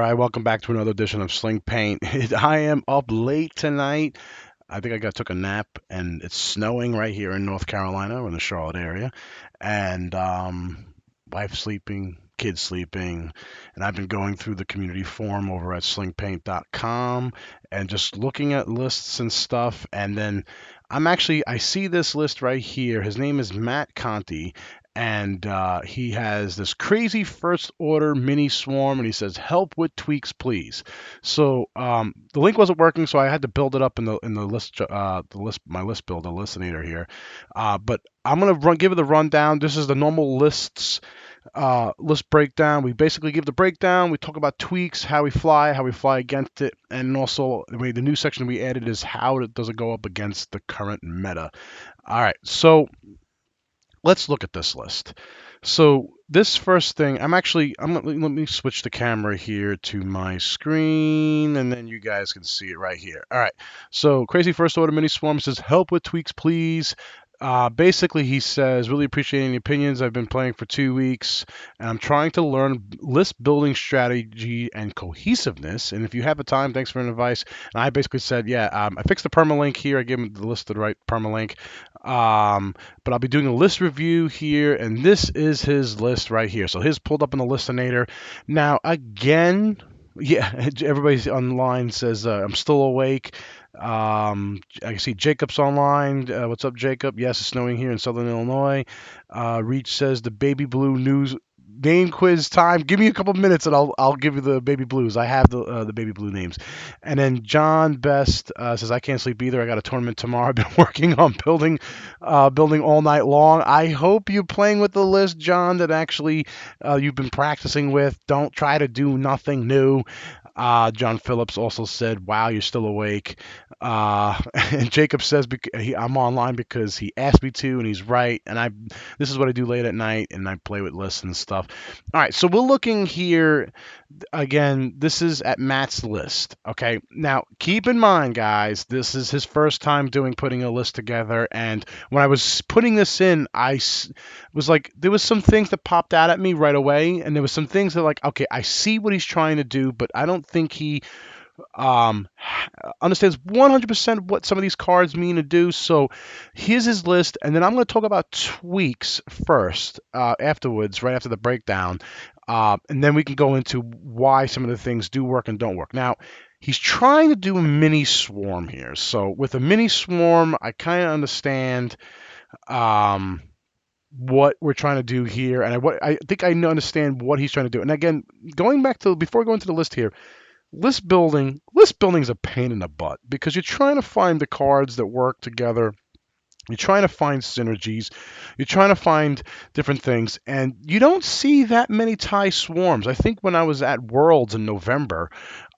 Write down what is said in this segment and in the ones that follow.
right, welcome back to another edition of Sling Paint. I am up late tonight. I think took a nap, and it's snowing right here in North Carolina, in the Charlotte area, and wife sleeping, kids sleeping, and I've been going through the community forum over at slingpaint.com and just looking at lists and stuff, and then I see this list right here. His name is Matt Conti, and he has this crazy first order mini swarm, and he says help with tweaks please. So the link wasn't working, so I had to build it up in the list, my list builder listinator here. But I'm gonna give it the rundown. This is the normal list breakdown. We basically give the breakdown. We talk about tweaks, how we fly against it, and also the new section we added is how does it go up against the current meta. All right, so let's look at this list. So this first thing, let me switch the camera here to my screen, and then you guys can see it right here. All right. So crazy first order mini swarm says help with tweaks, please. Basically, he says, really appreciating the opinions. I've been playing for 2 weeks, and I'm trying to learn list building strategy and cohesiveness. And if you have the time, thanks for an advice. And I basically said, yeah, I fixed the permalink here. I gave him the list of the right permalink. But I'll be doing a list review here, and this is his list right here. So his pulled up in the listinator. Now, again, yeah, everybody online says I'm still awake. I see Jacob's online. What's up, Jacob? Yes, it's snowing here in Southern Illinois. Reach says the baby blue news name quiz time. Give me a couple minutes and I'll give you the baby blues. I have the baby blue names. And then John Best says I can't sleep either. I got a tournament tomorrow. I've been working on building all night long. I hope you're playing with the list, John, that actually you've been practicing with. Don't try to do nothing new. John Phillips also said, "Wow, you're still awake." And Jacob says, "I'm online because he asked me to, and he's right. And this is what I do late at night, and I play with lists and stuff." All right, so we're looking here again. This is at Matt's list. Okay, now keep in mind, guys, this is his first time putting a list together. And when I was putting this in, was like, there was some things that popped out at me right away, and there was some things that like, okay, I see what he's trying to do, but I don't think he understands 100% what some of these cards mean to do. So here's his list, and then I'm going to talk about tweaks first, afterwards, right after the breakdown, and then we can go into why some of the things do work and don't work. Now, he's trying to do a mini swarm here. So with a mini swarm, I kind of understand what we're trying to do here, and I think I understand what he's trying to do. And again, going back to before going to the list here, list building is a pain in the butt because you're trying to find the cards that work together. You're trying to find synergies. You're trying to find different things, and you don't see that many tie swarms. I think when I was at Worlds in November,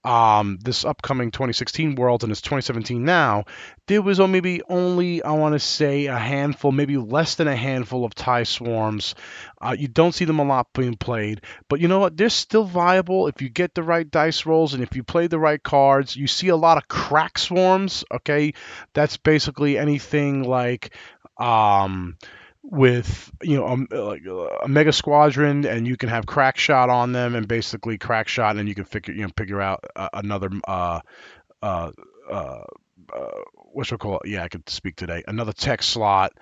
this upcoming 2016 Worlds, and it's 2017 now, there was maybe only, I want to say, a handful, maybe less than a handful of tie swarms. You don't see them a lot being played, but you know what? They're still viable if you get the right dice rolls and if you play the right cards. You see a lot of crack swarms, okay? That's basically anything like with like a mega squadron, and you can have crack shot on them, and basically crack shot, and you can figure out another uh, uh, what should I call it? Yeah, I could speak today. Another tech slot.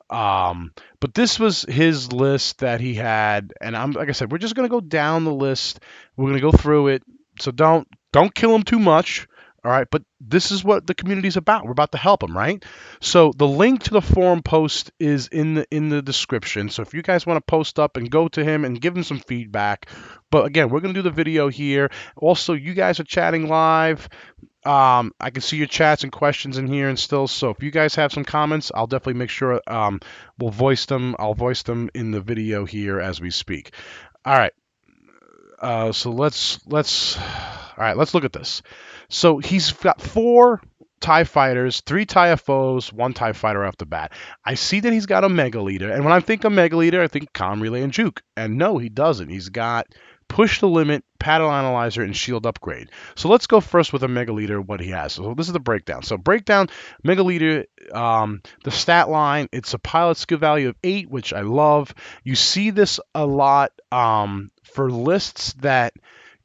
But this was his list that he had, and I'm like I said, we're just gonna go down the list. We're gonna go through it. So don't kill him too much. All right, but this is what the community's about. We're about to help them, right? So the link to the forum post is in the description. So if you guys want to post up and go to him and give him some feedback. But again, we're gonna do the video here. Also, you guys are chatting live. I can see your chats and questions in here and still. So if you guys have some comments, I'll definitely make sure we'll voice them. I'll voice them in the video here as we speak. All right. So let's look at this. So he's got 4 TIE fighters, 3 TIE FOs, 1 TIE fighter off the bat. I see that he's got a Mega Leader, and when I think of Mega Leader, I think Com Relay and Juke. And no, he doesn't. He's got Push the Limit, Paddle Analyzer, and Shield Upgrade. So let's go first with a Mega Leader, what he has. So this is the breakdown. So breakdown, Mega Leader, the stat line, it's a pilot skill value of 8, which I love. You see this a lot for lists that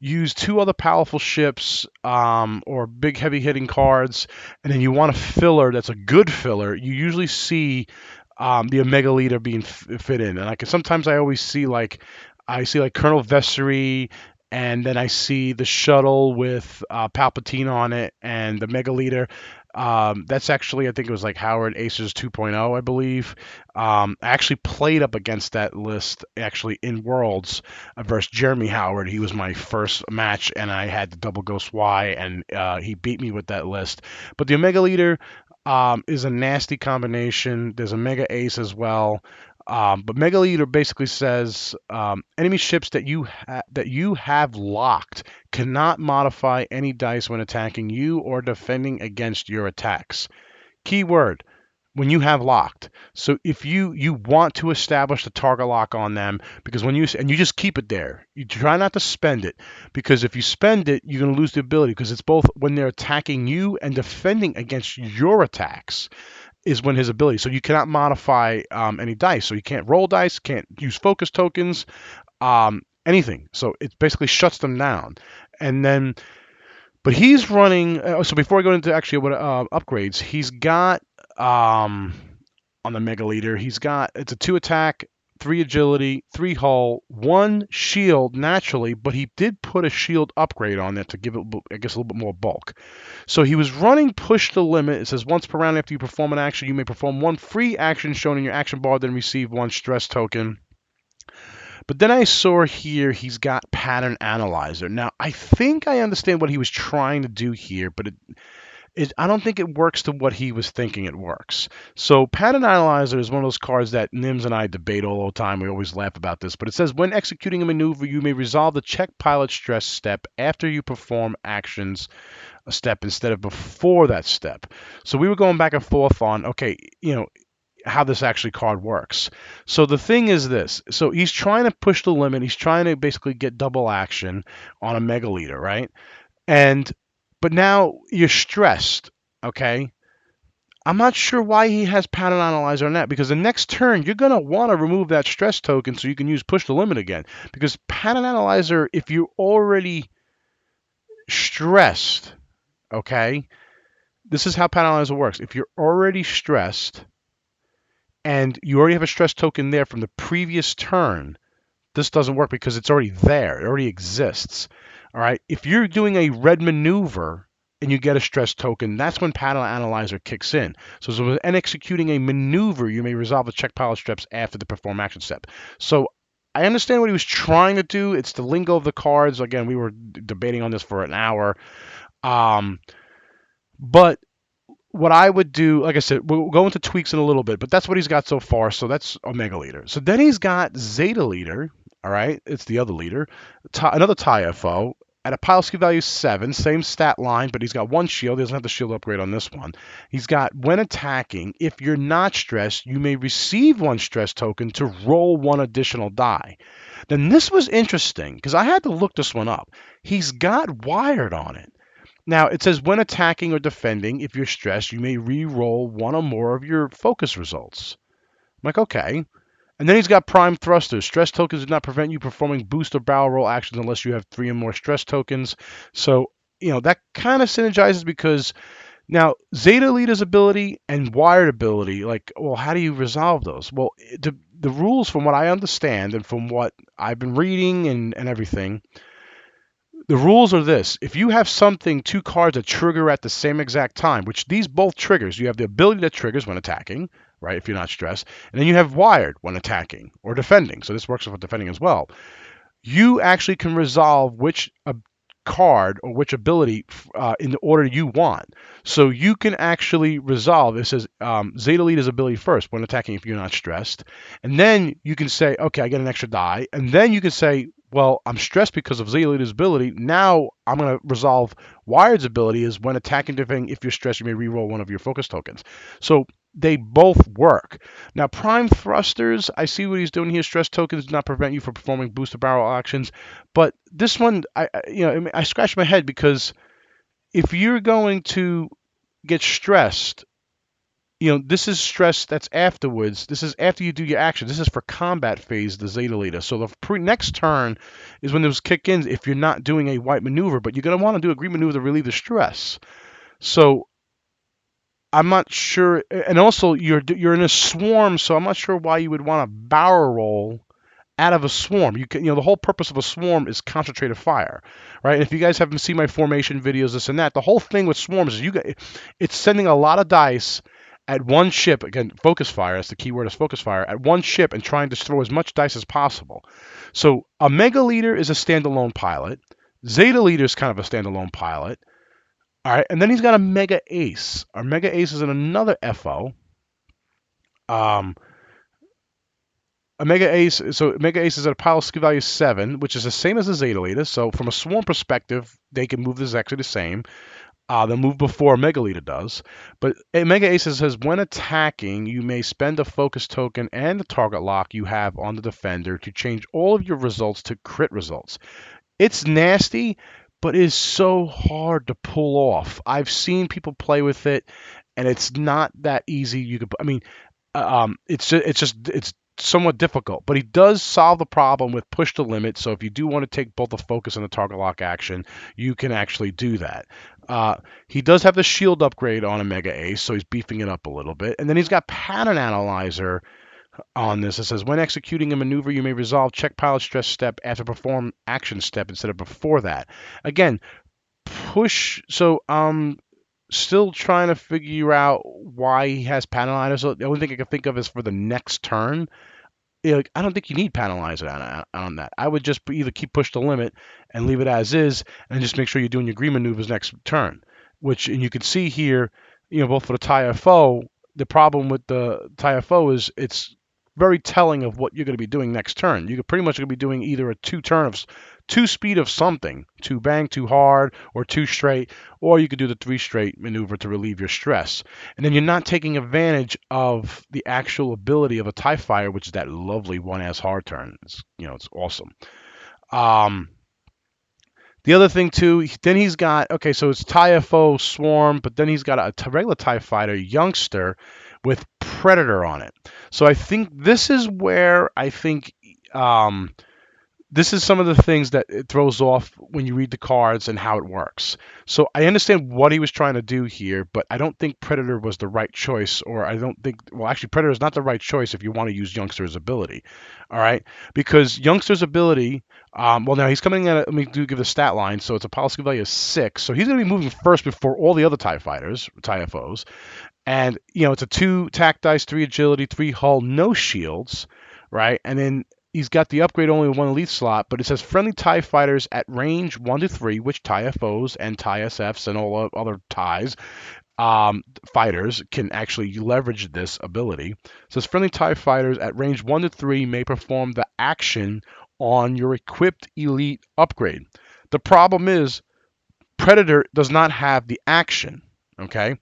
use two other powerful ships or big heavy hitting cards, and then you want a filler that's a good filler, you usually see the Omega Leader being fit in. And sometimes I always see like Colonel Vessery, and then I see the shuttle with Palpatine on it, and the Mega Leader. That's actually, I think it was like Howard Aces 2.0, I believe. I actually played up against that list actually in Worlds versus Jeremy Howard. He was my first match, and I had the Double Ghost Y, and he beat me with that list. But the Omega Leader is a nasty combination. There's a Mega Ace as well. But Mega Leader basically says enemy ships that you have locked cannot modify any dice when attacking you or defending against your attacks. Keyword: when you have locked. So if you want to establish the target lock on them, because you just keep it there. You try not to spend it, because if you spend it, you're going to lose the ability, because it's both when they're attacking you and defending against your attacks is when his ability. So you cannot modify any dice. So you can't roll dice, can't use focus tokens, anything. So it basically shuts them down. And then, but he's running. So before I go into actually what upgrades, he's got on the Mega Leader, it's a 2 attack, 3 agility, 3 hull, 1 shield naturally, but he did put a shield upgrade on there to give it, I guess, a little bit more bulk. So he was running Push the Limit. It says once per round after you perform an action, you may perform 1 free action shown in your action bar, then receive 1 stress token. But then I saw here he's got Pattern Analyzer. Now, I think I understand what he was trying to do here, but I don't think it works to what he was thinking it works. So Pattern Analyzer is one of those cards that Nims and I debate all the time. We always laugh about this. But it says, when executing a maneuver, you may resolve the check pilot stress step after you perform actions a step instead of before that step. So we were going back and forth on, okay, how this actually card works. So the thing is this. So he's trying to push the limit. He's trying to basically get double action on a Mega Leader, right? But now you're stressed, okay? I'm not sure why he has Pattern Analyzer on that, because the next turn you're going to want to remove that stress token so you can use Push the Limit again. Because Pattern Analyzer, if you're already stressed, okay, this is how Pattern Analyzer works. If you're already stressed and you already have a stress token there from the previous turn, this doesn't work because it's already there. It already exists. All right. If you're doing a red maneuver and you get a stress token, that's when Pattern Analyzer kicks in. So when executing a maneuver, you may resolve the check pilot steps after the perform action step. So I understand what he was trying to do. It's the lingo of the cards. Again, we were debating on this for an hour. But what I would do, like I said, we'll go into tweaks in a little bit, but that's what he's got so far. So that's Omega Leader. So then he's got Zeta Leader. All right, it's the other leader. Another TIE FO at a pile skill value 7, same stat line, but he's got 1 shield. He doesn't have the shield upgrade on this one. He's got, when attacking, if you're not stressed, you may receive 1 stress token to roll 1 additional die. Then this was interesting because I had to look this one up. He's got Wired on it. Now, it says when attacking or defending, if you're stressed, you may re-roll 1 or more of your focus results. I'm like, okay. And then he's got Prime Thrusters. Stress tokens do not prevent you performing boost or barrel roll actions unless you have 3 or more stress tokens. So, that kind of synergizes, because now Zeta Leader's ability and Wired ability, how do you resolve those? Well, the rules, from what I understand and from what I've been reading and everything, the rules are this. If you have 2 cards that trigger at the same exact time, which these both triggers, you have the ability that triggers when attacking, right, if you're not stressed, and then you have Wired when attacking or defending. So this works for defending as well. You actually can resolve which card or which ability in the order you want. So you can actually resolve, it says Zeta Leader's ability first when attacking if you're not stressed. And then you can say, okay, I get an extra die. And then you can say, well, I'm stressed because of Zeta Leader's ability. Now I'm going to resolve Wired's ability is when attacking defending, if you're stressed, you may reroll 1 of your focus tokens. So they both work. Now, Prime Thrusters, I see what he's doing here. Stress tokens do not prevent you from performing booster barrel actions. But this one, I scratched my head, because if you're going to get stressed this is stress that's afterwards. This is after you do your action. This is for combat phase, the Zeta leader. So the next turn is when those kick in if you're not doing a white maneuver, but you're going to want to do a green maneuver to relieve the stress. So I'm not sure. And also, you're in a swarm, so I'm not sure why you would want to barrel roll out of a swarm. The whole purpose of a swarm is concentrated fire, right? And if you guys haven't seen my formation videos, this and that, the whole thing with swarms is it's sending a lot of dice at one ship. Again, focus fire. That's the key word, is focus fire at one ship, and trying to throw as much dice as possible. So a mega leader is a standalone pilot. Zeta leader is kind of a standalone pilot. All right, and then he's got a mega ace. Our mega ace is in another FO. A mega ace, so mega ace is at a pilot skill value 7, which is the same as the Zeta leader. So from a swarm perspective, they can move. This is actually the same. They'll move before mega leader does. But a mega ace says when attacking, you may spend a focus token and the target lock you have on the defender to change all of your results to crit results. It's nasty, but it is so hard to pull off. I've seen people play with it, and it's not that easy. It's somewhat difficult, but he does solve the problem with push to limit. So if you do want to take both the focus and the target lock action, you can actually do that. He does have the shield upgrade on a mega ace, so he's beefing it up a little bit. And then he's got pattern analyzer on this. It says when executing a maneuver, you may resolve check pilot stress step after perform action step instead of before that. Again, push. So still trying to figure out why he has panelizer. The only thing I can think of is for the next turn. I don't think you need panelizer on that. I would just either keep push to limit and leave it as is, and just make sure you're doing your green maneuvers next turn. And you can see here, both for the TIE FO, the problem with the TIE FO is it's very telling of what you're going to be doing next turn. You're pretty much going to be doing either a two speed of something, two bang, two hard, or two straight, or you could do the three straight maneuver to relieve your stress. And then you're not taking advantage of the actual ability of a TIE Fighter, which is that lovely one-ass hard turn. It's awesome. The other thing too, then he's got, okay, so it's TIE FO Swarm, but then he's got a regular TIE Fighter Youngster with Predator on it. So I think this is where this is some of the things that it throws off when you read the cards and how it works. So I understand what he was trying to do here, but I don't think Predator was the right choice, or actually Predator is not the right choice if you want to use Youngster's ability. All right, because Youngster's ability, now he's coming at, let me give the stat line. So it's a policy value of 6. So he's going to be moving first before all the other TIE fighters, TIE FOs. And, it's a 2 attack dice, 3 agility, 3 hull, no shields, right? And then he's got the upgrade only one elite slot, but it says friendly TIE fighters at range 1 to 3, which TIE FOs and TIE SFs and all other TIEs fighters can actually leverage this ability. It says friendly TIE fighters at range 1 to 3 may perform the action on your equipped elite upgrade. The problem is Predator does not have the action. Okay,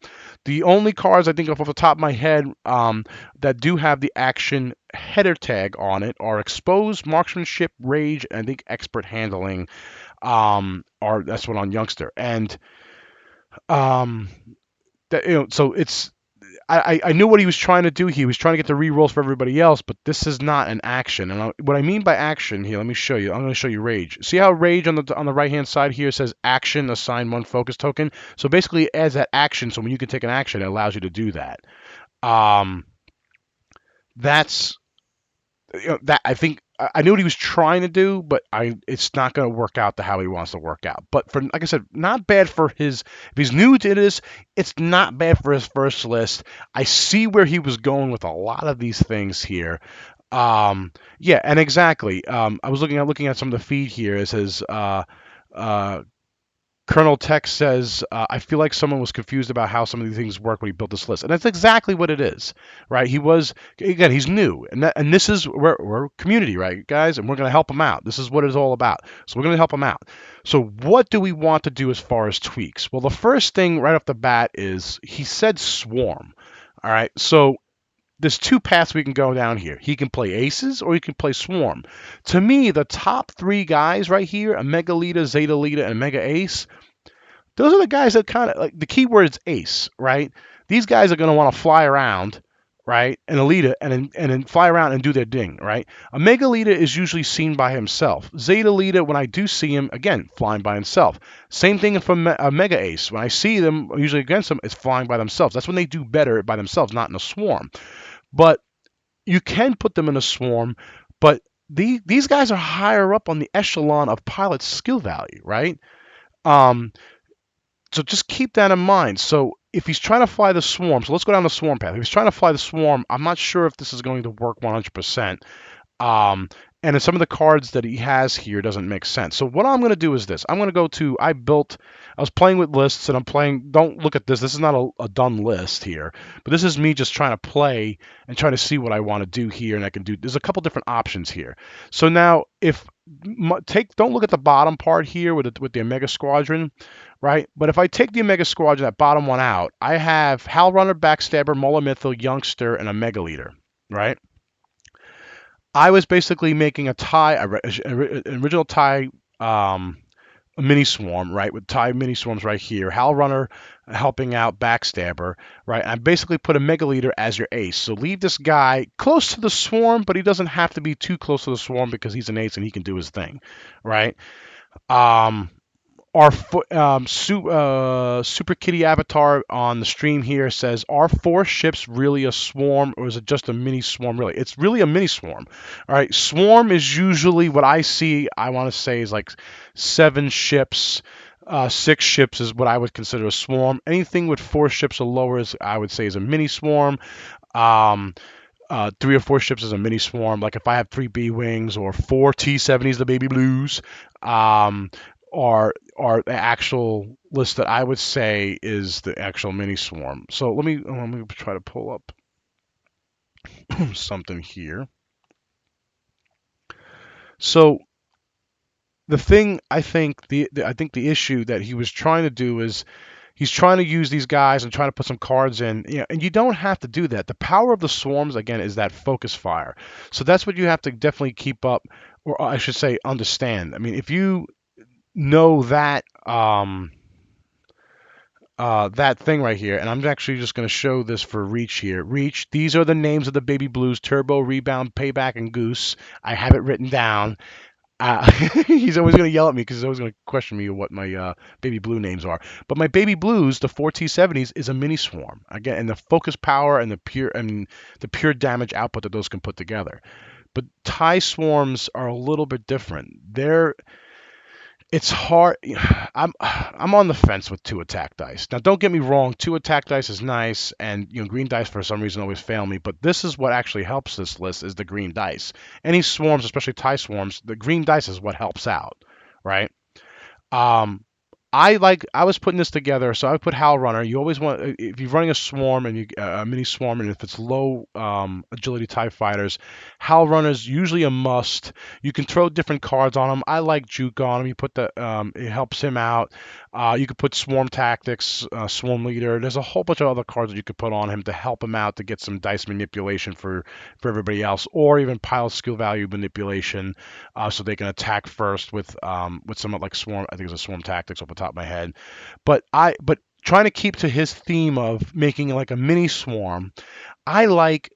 the only cards I think of off the top of my head that do have the action header tag on it are Exposed, Marksmanship, Rage, and I think Expert Handling. That's one on Youngster, and so it's. I knew what he was trying to do. He was trying to get the rerolls for everybody else, but this is not an action. And what I mean by action here, let me show you. I'm going to show you Rage. See how Rage on the right-hand side here says action, assign 1 focus token? So basically it adds that action, so when you can take an action, it allows you to do that. That's that I think I knew what he was trying to do, but it's not going to work out to how he wants to work out. But like I said, not bad for his. If he's new to this, it's not bad for his first list. I see where he was going with a lot of these things here. Yeah, and exactly. I was looking at some of the feed here. It says. Colonel Tech says, I feel like someone was confused about how some of these things work when he built this list. And that's exactly what it is, right? He's new. And this is, we're a community, right, guys? And we're going to help him out. This is what it's all about. So we're going to help him out. So what do we want to do as far as tweaks? Well, the first thing right off the bat is he said swarm. All right. So there's 2 paths we can go down here. He can play aces or he can play swarm. To me, the top 3 guys right here, a mega leader, Zeta leader, and mega ace, those are the guys that kind of like the key word is ace, right? These guys are going to want to fly around, right? And a leader and then fly around and do their ding, right? A mega leader is usually seen by himself. Zeta leader, when I do see him, again, flying by himself. Same thing for a mega ace. When I see them, usually against them, it's flying by themselves. That's when they do better by themselves, not in a swarm. But you can put them in a swarm, but these guys are higher up on the echelon of pilot skill value, right? Um, so just keep that in mind. So if he's trying to fly the swarm, so let's go down the swarm path. If he's trying to fly the swarm, I'm not sure if this is going to work 100%. Um, and in some of the cards that he has here doesn't make sense. So what I'm going to do is this. I'm going to go to, I was playing with lists and I'm playing, don't look at this. This is not a done list here, but this is me just trying to play and trying to see what I want to do here. And I can do, there's a couple different options here. So now if, don't look at the bottom part here with the Omega Squadron, right? But if I take the Omega Squadron, that bottom one out, I have Hal Runner, Backstabber, Mola Mythil, Youngster, and a Mega Leader, right? I was basically making a tie, an original tie, a mini swarm, right, with tie mini swarms right here. Hal Runner helping out Backstabber, right? I basically put a Mega Leader as your ace. So leave this guy close to the swarm, but he doesn't have to be too close to the swarm because he's an ace and he can do his thing, right? Our Super Kitty avatar on the stream here says, are 4 ships really a swarm or is it just a mini swarm? Really, it's really a mini swarm. All right, swarm is usually what I see. I want to say is like 7 ships. 6 ships is what I would consider a swarm. Anything with 4 ships or lower is, I would say, is a mini swarm. 3 or 4 ships is a mini swarm. Like if I have 3 B wings or 4 T-70s, the baby blues, are the actual list that I would say is the actual mini swarm. So let me try to pull up something here. So the thing I think the issue that he was trying to do is he's trying to use these guys and trying to put some cards in, and you don't have to do that. The power of the swarms again is that focus fire. So that's what you have to definitely keep up, or I should say understand. I mean, if you know that that thing right here, and I'm actually just going to show this for Reach here. Reach, these are the names of the baby blues: Turbo, Rebound, Payback, and Goose. I have it written down. He's always going to yell at me because he's always going to question me what my baby blue names are. But my baby blues, the 4T70s, is a mini swarm again, and the focus power and the pure damage output that those can put together. But tie swarms are a little bit different. It's hard. I'm on the fence with 2 attack dice. Now, don't get me wrong. 2 attack dice is nice, and green dice for some reason always fail me. But this is what actually helps this list is the green dice. Any swarms, especially tie swarms, the green dice is what helps out, right? I was putting this together, so I would put Hal Runner. You always want, if you're running a swarm and a mini swarm, and if it's low agility TIE fighters, Hal Runner is usually a must. You can throw different cards on him. I like Juke on him. You put it helps him out. You could put Swarm Tactics, Swarm Leader. There's a whole bunch of other cards that you could put on him to help him out to get some dice manipulation for everybody else, or even pilot skill value manipulation, so they can attack first with somewhat like Swarm. I think it's a Swarm Tactics off the top of my head, but trying to keep to his theme of making like a mini swarm. I like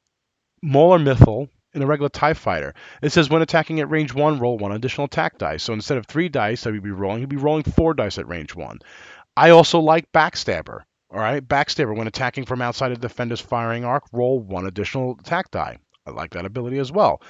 Molar Mythil in a regular TIE fighter. It says when attacking at range 1, roll 1 additional attack dice. So instead of 3 dice that he'd be rolling 4 dice at range 1. I also like Backstabber. All right, Backstabber, when attacking from outside of the defender's firing arc, roll 1 additional attack die. I like that ability as well.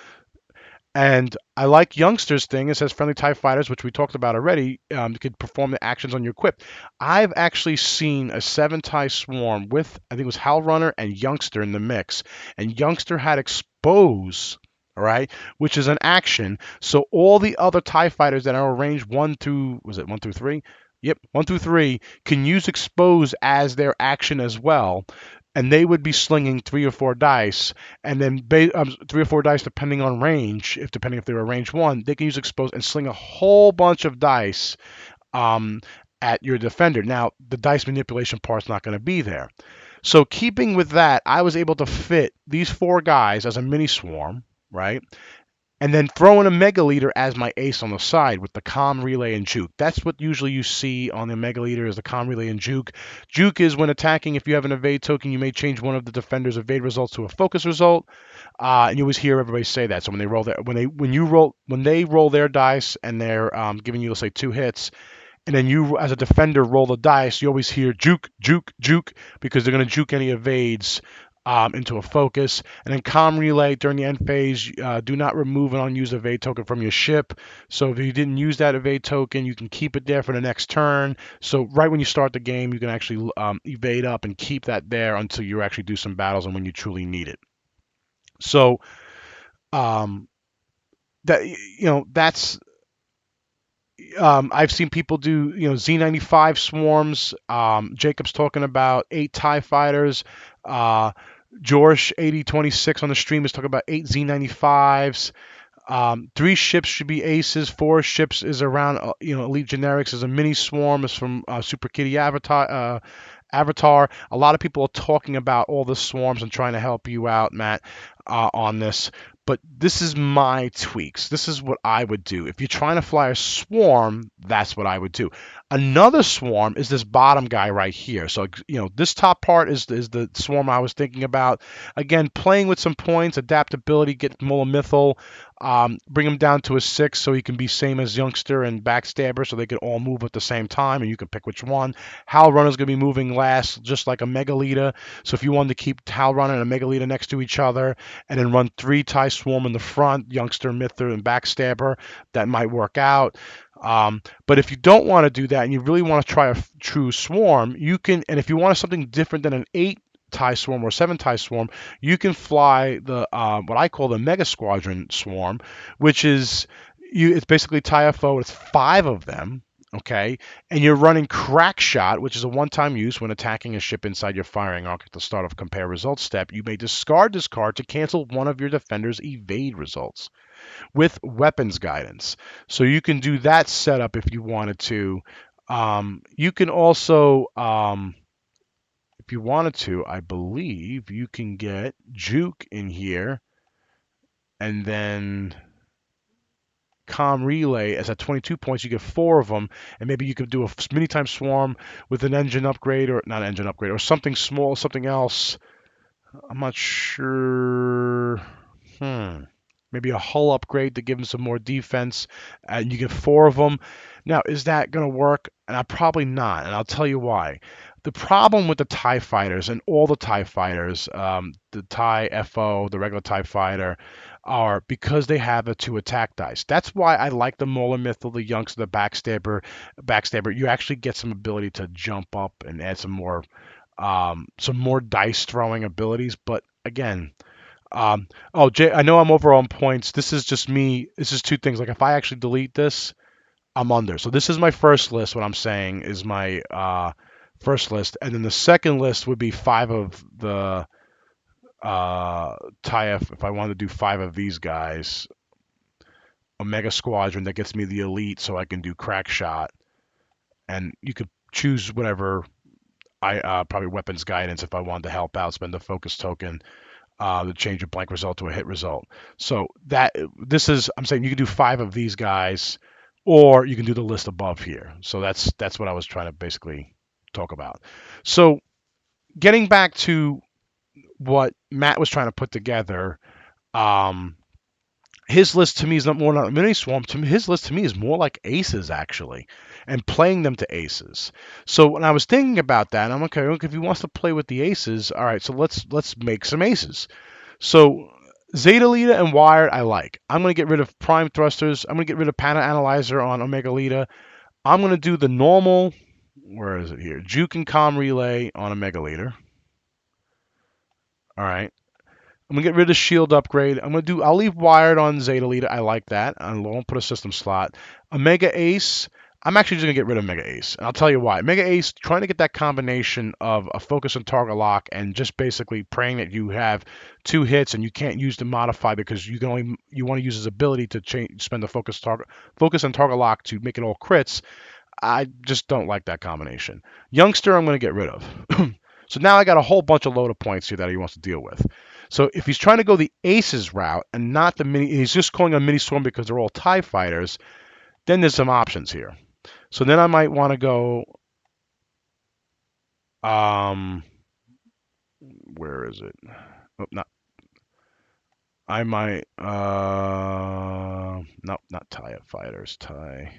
And I like Youngster's thing. It says friendly TIE fighters, which we talked about already, could perform the actions on your equip. I've actually seen a 7 TIE swarm with, I think it was Hal Runner and Youngster in the mix. And Youngster had Expose, all right, which is an action. So all the other TIE fighters that are range 1 through, was it 1 through 3? Yep, 1 through 3 can use Expose as their action as well. And they would be slinging 3 or 4 dice, and then 3 or 4 dice depending on range. Depending if they were range 1, they can use Expose and sling a whole bunch of dice at your defender. Now, the dice manipulation part's not going to be there. So keeping with that, I was able to fit these 4 guys as a mini swarm, right? and then throwing a Mega Leader as my ace on the side with the Calm Relay and Juke. That's what usually you see on the Mega Leader is the Calm Relay and Juke. Juke is when attacking. If you have an evade token, you may change one of the defender's evade results to a focus result. And you always hear everybody say that. So when they roll their when they roll their dice and they're giving you, let's say, 2 hits, and then you as a defender roll the dice, you always hear juke, juke, juke, because they're going to juke any evades into a focus. And then Calm Relay during the end phase, do not remove an unused evade token from your ship. So if you didn't use that evade token, you can keep it there for the next turn. So right when you start the game, you can actually evade up and keep that there until you actually do some battles and when you truly need it. So um, that's I've seen people do, Z95 swarms. Jacob's talking about 8 TIE fighters. George 8026 on the stream is talking about 8 Z95s. 3 ships should be aces. 4 ships is around, elite generics. There's a mini swarm is from Super Kitty Avatar. A lot of people are talking about all the swarms and trying to help you out, Matt, on this. But this is my tweaks. This is what I would do. If you're trying to fly a swarm, that's what I would do. Another swarm is this bottom guy right here. So, this top part is the swarm I was thinking about. Again, playing with some points, adaptability, get Molomythal, bring him down to a 6 so he can be same as Youngster and Backstabber so they can all move at the same time and you can pick which one. Howl Runner's going to be moving last, just like a Mega Leader. So if you wanted to keep Howl Runner and a Mega Leader next to each other and then run 3 TIE Swarm in the front, Youngster, Myther, and Backstabber, that might work out. But if you don't want to do that and you really want to try a true swarm, you can, and if you want something different than an 8 TIE Swarm or 7 TIE Swarm, you can fly the what I call the Mega Squadron Swarm, which is it's basically TIE-FO. It's 5 of them, okay? And you're running Crack Shot, which is a one-time use when attacking a ship inside your firing arc at the start of Compare Results step. You may discard this card to cancel one of your defender's evade results with weapons guidance. So you can do that setup if you wanted to. You can also, if you wanted to, I believe you can get Juke in here and then Calm Relay as at 22 points. You get 4 of them, and maybe you could do a mini time swarm with an engine upgrade or not engine upgrade or something small, something else. I'm not sure. Maybe a hull upgrade to give them some more defense, and you get 4 of them. Now, is that going to work? And probably not, and I'll tell you why. The problem with the TIE fighters and all the TIE fighters, the TIE FO, the regular TIE fighter, are because they have the 2 attack dice. That's why I like the Molomythal, the Youngster, the Backstabber. You actually get some ability to jump up and add some more dice throwing abilities. But again, Jay, I know I'm over on points. This is just me. This is 2 things. Like if I actually delete this, I'm under. So this is my first list. What I'm saying is my first list, and then the second list would be 5 of the TIE. If I wanted to do 5 of these guys, a Mega Squadron that gets me the elite, so I can do Crack Shot, and you could choose whatever. I probably weapons guidance if I wanted to help out, spend a focus token. To change a blank result to a hit result. So I'm saying you can do 5 of these guys, or you can do the list above here. So that's what I was trying to basically talk about. So getting back to what Matt was trying to put together, his list to me is not a mini swarm. His list to me is more like aces actually, and playing them to aces. So when I was thinking about that, I'm okay. If he wants to play with the aces, all right. So let's make some aces. So Zeta Leader and Wired, I like. I'm going to get rid of Prime Thrusters. I'm going to get rid of Pana Analyzer on Omega Leader. I'm going to do the normal, where is it here? Juke and Calm Relay on Omega Leader. All right. I'm going to get rid of Shield Upgrade. I'll leave Wired on Zeta Leader. I like that. I won't put a system slot. Omega Ace, I'm actually just going to get rid of Mega Ace. And I'll tell you why. Mega Ace, trying to get that combination of a focus and target lock and just basically praying that you have 2 hits and you can't use the modify because you want to use his ability to spend the focus and target lock to make it all crits. I just don't like that combination. Youngster, I'm going to get rid of. So now I got a whole bunch of load of points here that he wants to deal with. So if he's trying to go the aces route and not the mini, he's just calling a mini swarm because they're all TIE fighters, then there's some options here. So then I might want to go, where is it? Oh, not, I might, no, not TIE fighters, TIE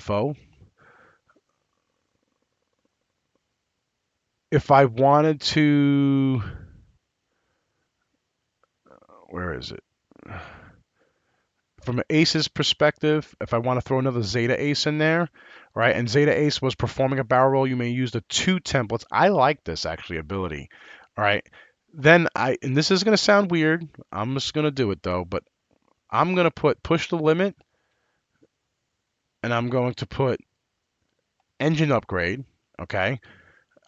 FO. If I wanted to, where is it? From an aces perspective, if I want to throw another Zeta ace in there, right? And Zeta ace was performing a barrel roll, you may use the 2 templates. I like this actually ability. All right. Then and this is going to sound weird. I'm just going to do it though, but I'm going to push the limit, and I'm going to put engine upgrade, okay,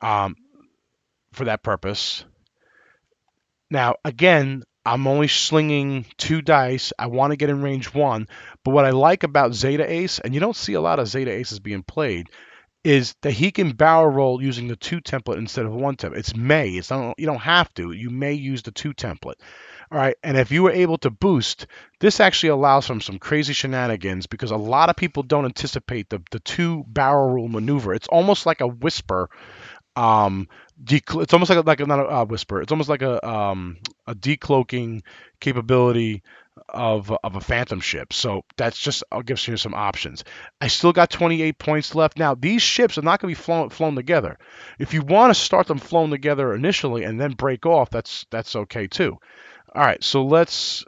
um, for that purpose. Now, again, I'm only slinging 2 dice. I want to get in range 1. But what I like about Zeta Ace, and you don't see a lot of Zeta Aces being played, is that he can barrel roll using the 2 template instead of 1 template. It's may. It's not, you don't have to. You may use the 2 template. All right. And if you were able to boost, this actually allows for some crazy shenanigans because a lot of people don't anticipate the 2 barrel roll maneuver. It's almost like a whisper, um it's almost like not a whisper, it's almost like a decloaking capability of a phantom ship. So that's just, I'll give you some options. I still got 28 points left. Now these ships are not going to be flown together. If you want to start them flown together initially and then break off, that's okay too. All right, so let's.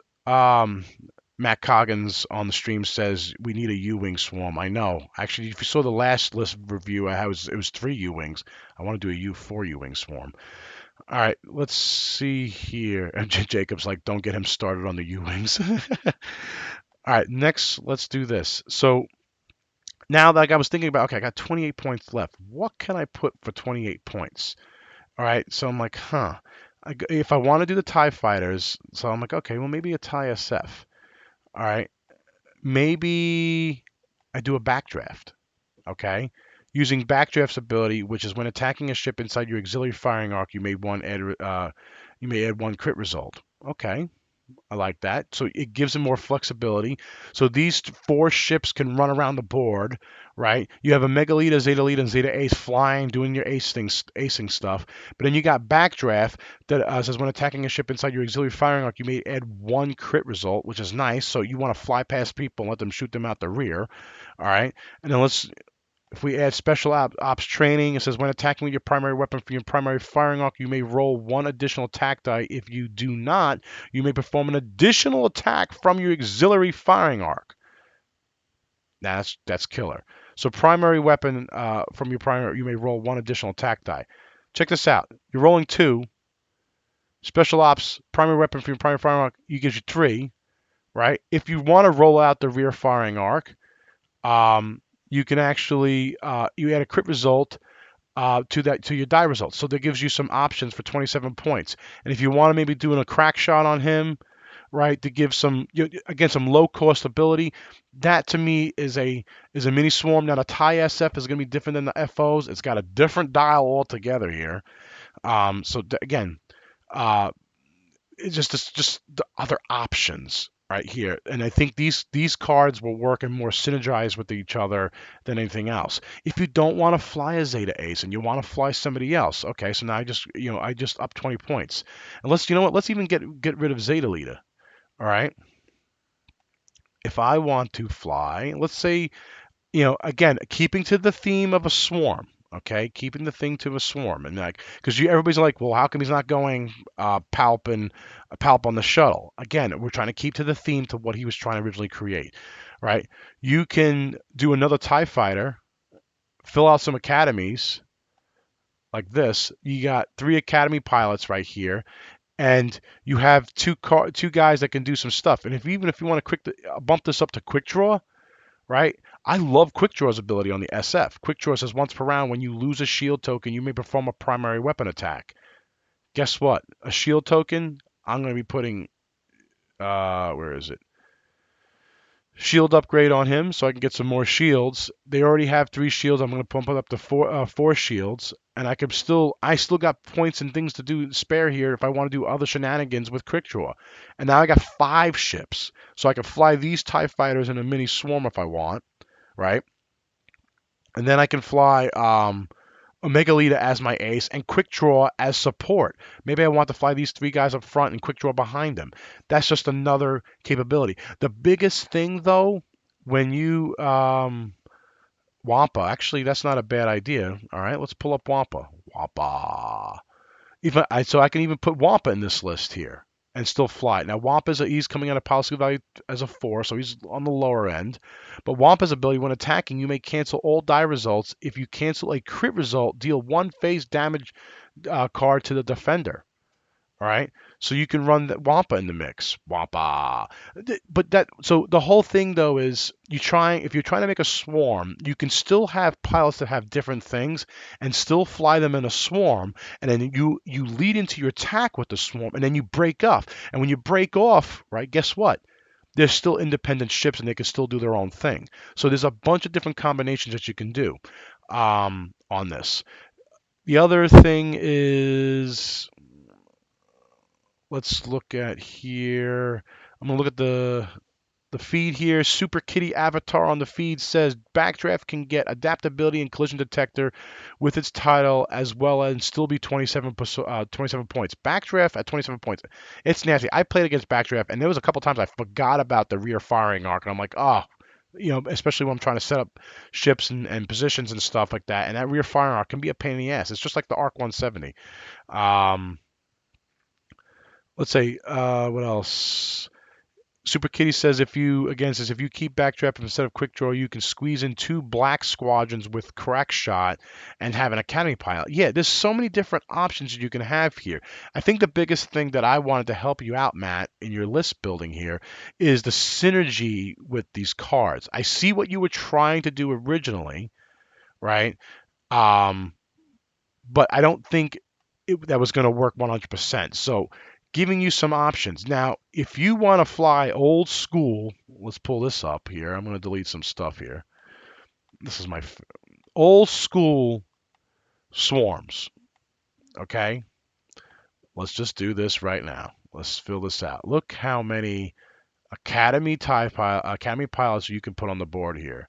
Matt Coggins on the stream says we need a U-wing swarm. I know. Actually, if you saw the last list review, it was 3 U-wings. I want to do a U4 U-wing swarm. All right, let's see here. And Jacob's like, don't get him started on the U-wings. All right, next, let's do this. So now, like I was thinking about, okay, I got 28 points left. What can I put for 28 points? All right, so I'm like, huh. If I want to do the TIE fighters, so I'm like, okay, well, maybe a TIE SF. All right, maybe I do a backdraft. Okay, using backdraft's ability, which is when attacking a ship inside your auxiliary firing arc, you may add 1 crit result. Okay, I like that. So it gives them more flexibility. So these 4 ships can run around the board, right? You have a Mega Leader, Zeta Leader, and Zeta Ace flying, doing your acing stuff. But then you got Backdraft that says when attacking a ship inside your auxiliary firing arc, you may add 1 crit result, which is nice. So you want to fly past people and let them shoot them out the rear. All right. And then if we add special ops training, it says when attacking with your primary weapon for your primary firing arc, you may roll 1 additional attack die. If you do not, you may perform an additional attack from your auxiliary firing arc. That's killer. So primary weapon from your primary, you may roll 1 additional attack die. Check this out. You're rolling 2. Special ops primary weapon for your primary firing arc, you gives you 3. Right? If you want to roll out the rear firing arc, you can actually you add a crit result to your die result. So that gives you some options for 27 points. And if you want to maybe doing a crack shot on him, right, to give some again some low cost ability, that to me is a mini swarm. Now the TIE SF is going to be different than the FOs. It's got a different dial altogether here. Again, uh, it's just the other options right here, and I think these cards will work and more synergize with each other than anything else. If you don't want to fly a Zeta Ace and you want to fly somebody else, okay, so now I just up 20 points, and let's even get rid of Zeta Leader. All right, if I want to fly, let's say, again, keeping to the theme of a swarm. Okay, keeping the thing to a swarm, and like, because everybody's like, well, how come he's not going palp on the shuttle? Again, we're trying to keep to the theme to what he was trying to originally create, right? You can do another TIE fighter, fill out some academies like this. You got 3 academy pilots right here, and you have two guys that can do some stuff. And even if you want to bump this up to quick draw, right? I love Quick Draw's ability on the SF. Quick Draw says once per round, when you lose a shield token, you may perform a primary weapon attack. Guess what? A shield token, I'm going to be putting, where is it? shield upgrade on him so I can get some more shields. They already have 3 shields. I'm going to pump it up to four shields, and I still got points and things to do spare here if I want to do other shenanigans with quick draw. And now I got 5 ships, so I can fly these TIE fighters in a mini swarm if I want, right? And then I can fly Omega Leader as my ace and Quick Draw as support. Maybe I want to fly these 3 guys up front and Quick Draw behind them. That's just another capability. The biggest thing, though, when you Wampa, actually, that's not a bad idea. All right, let's pull up Wampa. Wampa. So I can even put Wampa in this list here and still fly. Now he's coming out of policy value as a 4, so he's on the lower end. But Wampa's ability when attacking, you may cancel all die results. If you cancel a crit result, deal 1 phase damage card to the defender. All right, so you can run that Wampa in the mix. Wampa. But so the whole thing though is if you're trying to make a swarm, you can still have pilots that have different things and still fly them in a swarm, and then you lead into your attack with the swarm, and then you break off. And when you break off, right, guess what? They're still independent ships and they can still do their own thing. So there's a bunch of different combinations that you can do on this. The other thing is, let's look at here. I'm gonna look at the feed here. Super Kitty Avatar on the feed says Backdraft can get adaptability and collision detector with its title as well and still be 27 points. Backdraft at 27 points. It's nasty. I played against Backdraft and there was a couple times I forgot about the rear firing arc and I'm like, oh, especially when I'm trying to set up ships and positions and stuff like that. And that rear firing arc can be a pain in the ass. It's just like the Arc 170. Let's say what else? Super Kitty says if you keep backdraft instead of quick draw, you can squeeze in 2 black squadrons with crack shot and have an academy pilot. Yeah, there's so many different options that you can have here. I think the biggest thing that I wanted to help you out, Matt, in your list building here is the synergy with these cards. I see what you were trying to do originally, right? Um, but I don't think that was going to work 100%. So giving you some options. Now, if you want to fly old school, let's pull this up here. I'm going to delete some stuff here. This is my old school swarms. Okay, let's just do this right now. Let's fill this out. Look how many Academy pilots you can put on the board here.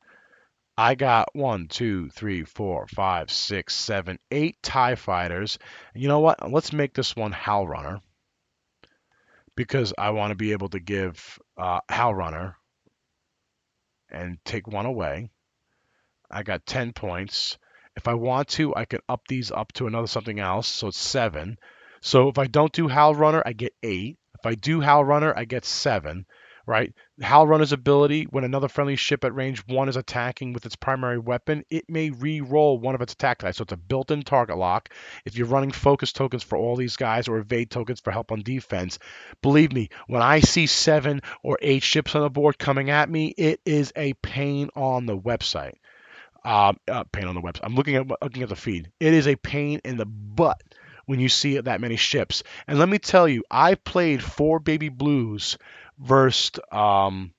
I got 1, 2, 3, 4, 5, 6, 7, 8 TIE fighters. You know what? Let's make this one Hal Runner because I want to be able to give Hal Runner and take 1 away. I got 10 points. If I want to, I can up these up to another something else, so it's 7. So if I don't do Hal Runner, I get 8. If I do Hal Runner, I get 7, right? Hal Runner's ability, when another friendly ship at range 1 is attacking with its primary weapon, it may re-roll one of its attack dice. So it's a built-in target lock. If you're running focus tokens for all these guys or evade tokens for help on defense, believe me, when I see 7 or 8 ships on the board coming at me, it is a pain on the website. Pain on the website. I'm looking at the feed. It is a pain in the butt when you see that many ships. And let me tell you, I played 4 baby blues versus I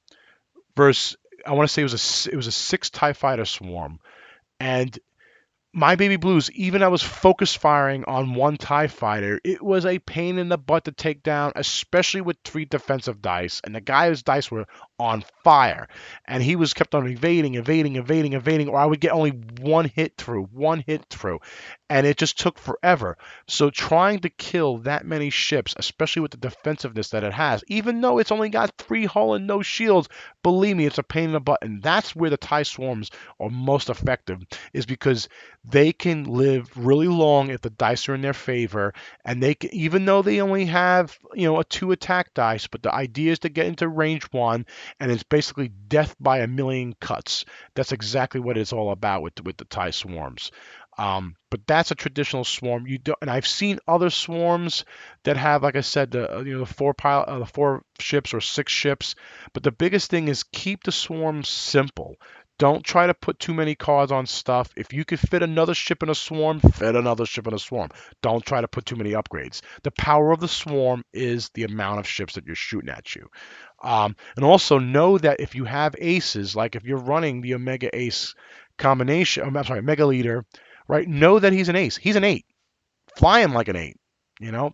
want to say it was a 6 TIE fighter swarm, and my baby blues, even I was focus firing on 1 TIE fighter, it was a pain in the butt to take down, especially with 3 defensive dice. And the guy's dice were on fire. And he was kept on evading, or I would get only one hit through. And it just took forever. So trying to kill that many ships, especially with the defensiveness that it has, even though it's only got 3 hull and no shields, believe me, it's a pain in the butt. And that's where the TIE swarms are most effective, is because they can live really long if the dice are in their favor, and they can, even though they only have a 2 attack dice, but the idea is to get into range 1, and it's basically death by a million cuts. That's exactly what it's all about with the TIE swarms. But that's a traditional swarm. You don't, and I've seen other swarms that have, like I said, the 4 ships or 6 ships. But the biggest thing is keep the swarm simple. Don't try to put too many cards on stuff. If you could fit another ship in a swarm, fit another ship in a swarm. Don't try to put too many upgrades. The power of the swarm is the amount of ships that you're shooting at you. And also know that if you have aces, like if you're running the Omega Ace combination, I'm sorry, Mega Leader, right? Know that he's an ace. He's an eight. Fly him like an eight,